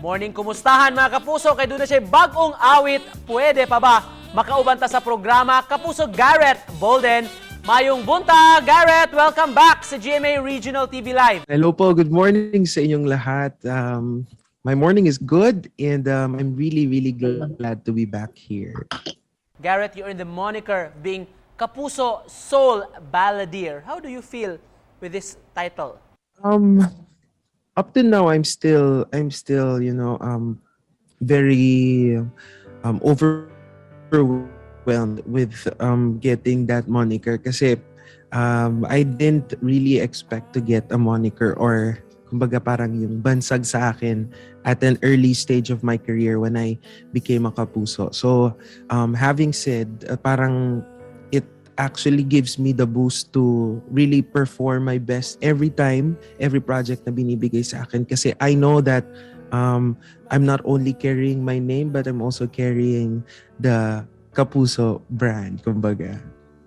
Morning kumustahan mga kapuso, kay doon na siya bag-ong awit, pwede pa ba? Makaubanta sa programa Kapuso Garrett Bolden. Mayong bunta, Garrett, welcome back sa GMA Regional TV Live. Hello po, good morning sa inyong lahat. My morning is good and I'm really glad to be back here. Garrett, you earned the moniker being Kapuso Soul Balladeer. How do you feel with this title? Up to now, I'm still, very overwhelmed with getting that moniker kasi I didn't really expect to get a moniker or kumbaga parang yung bansag sa akin at an early stage of my career when I became a kapuso. So having said, parang it actually gives me the boost to really perform my best every time, every project na binibigay sa akin kasi I know that I'm not only carrying my name but I'm also carrying the Kapuso brand, kumbaga,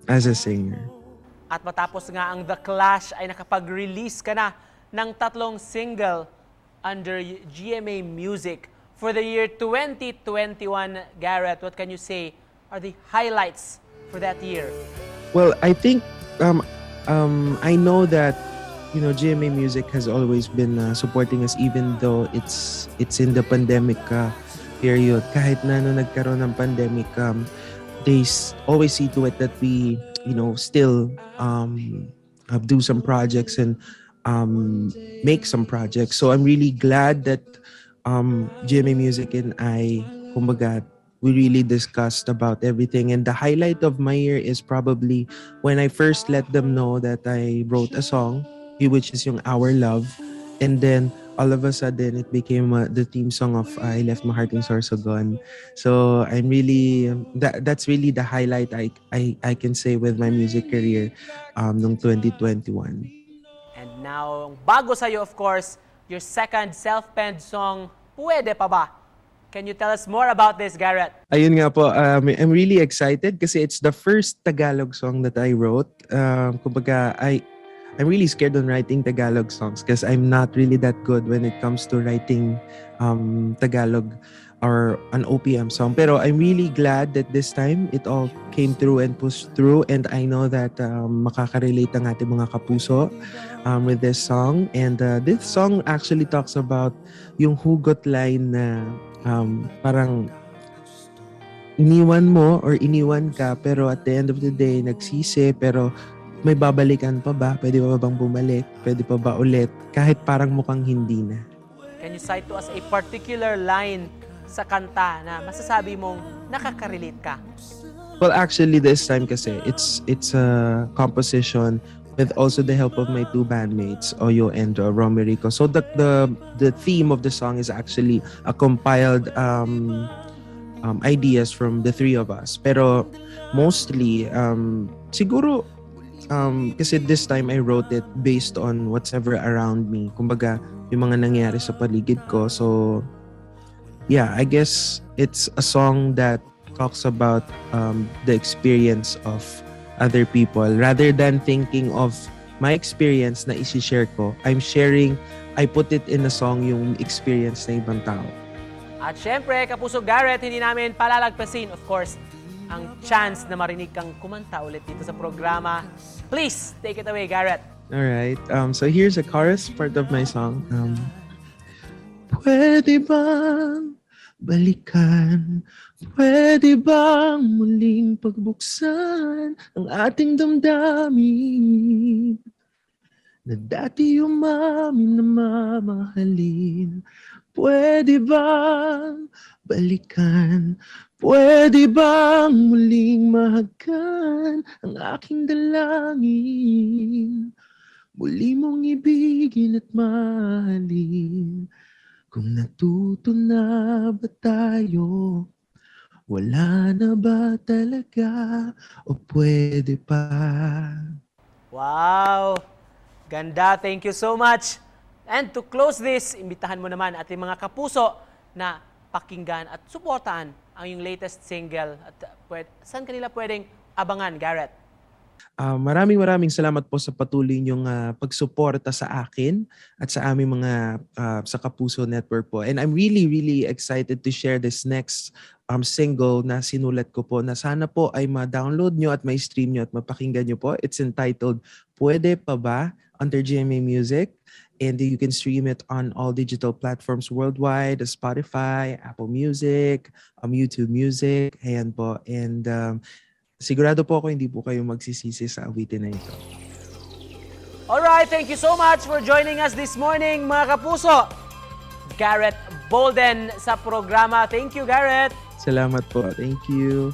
as a singer. At matapos nga ang The Clash ay nakapag-release ka na ng 3 single under GMA Music for the year 2021. Garrett, what can you say are the highlights for that year? Well, I think I know that GMA Music has always been supporting us even though it's in the pandemic period. Kahit na nagkaroon ng pandemic, they always see to it that we still do some projects and make some projects. So I'm really glad that GMA Music and I, kumbaga, we really discussed about everything. And the highlight of my year is probably when I first let them know that I wrote a song, which is yung Our Love. And then all of a sudden, it became the theme song of I Left My Heart in Sorsogon. So I'm really, that's really the highlight I can say with my music career noong 2021. And now, bago sa'yo, of course, your second self-penned song, Pwede Pa Ba? Can you tell us more about this, Garrett? Ayun nga po, I'm really excited kasi it's the first Tagalog song that I wrote. Kumbaga, I'm really scared on writing Tagalog songs because I'm not really that good when it comes to writing Tagalog or an OPM song. Pero I'm really glad that this time it all came through and pushed through, and I know that makaka-relate ang ating mga kapuso with this song. And this song actually talks about yung hugot line na parang iniwan mo or iniwan ka pero at the end of the day nagsisi pero may babalikan pa ba? Pwede pa bang bumalik? Pwede pa ba ulit? Kahit parang mukhang hindi na. Can you cite to us a particular line sa kanta na masasabi mong nakaka-relate ka? Well, actually this time kasi it's a composition with also the help of my 2 bandmates, Oyo and Romerico. So the theme of the song is actually a compiled ideas from the 3 of us. Pero mostly siguro kasi this time I wrote it based on whatever around me. Kumbaga, yung mga nangyari sa paligid ko. So yeah, I guess it's a song that talks about the experience of other people rather than thinking of my experience na isi-share ko. I put it in a song yung experience ng ibang tao. At syempre, Kapuso Garrett, hindi namin palalagpasin, of course, ang chance na marinig kang kumanta ulit dito sa programa. Please, take it away, Garrett. Alright, so here's a chorus part of my song. Pwede bang balikan? Pwede bang muling pagbuksan ang ating damdamin na dati umamin na mamahalin? Pwede bang balikan? Pwede bang muling mahagkan ang aking dalangin? Muli mong ibigin at mahalin. Kung natuto na ba tayo? Wala na ba talaga o pwede pa? Wow! Ganda, thank you so much. And to close this, imbitahan mo naman ating mga kapuso na pakinggan at suportahan ang yung latest single. At saan kanila pwedeng abangan, Garrett? Maraming salamat po sa patuloy niyong pagsuporta sa akin at sa aming mga sa Kapuso Network po. And I'm really excited to share this next single na sinulat ko po na sana po ay ma-download nyo at ma-stream nyo at mapakinggan nyo po. It's entitled Pwede Pa Ba under GMA Music. And you can stream it on all digital platforms worldwide, Spotify, Apple Music, YouTube Music, ayan po. And sigurado po ako hindi po kayo magsisisi sa awitin na ito. Alright, thank you so much for joining us this morning, mga kapuso. Garrett Bolden sa programa. Thank you, Garrett. Salamat po. Thank you.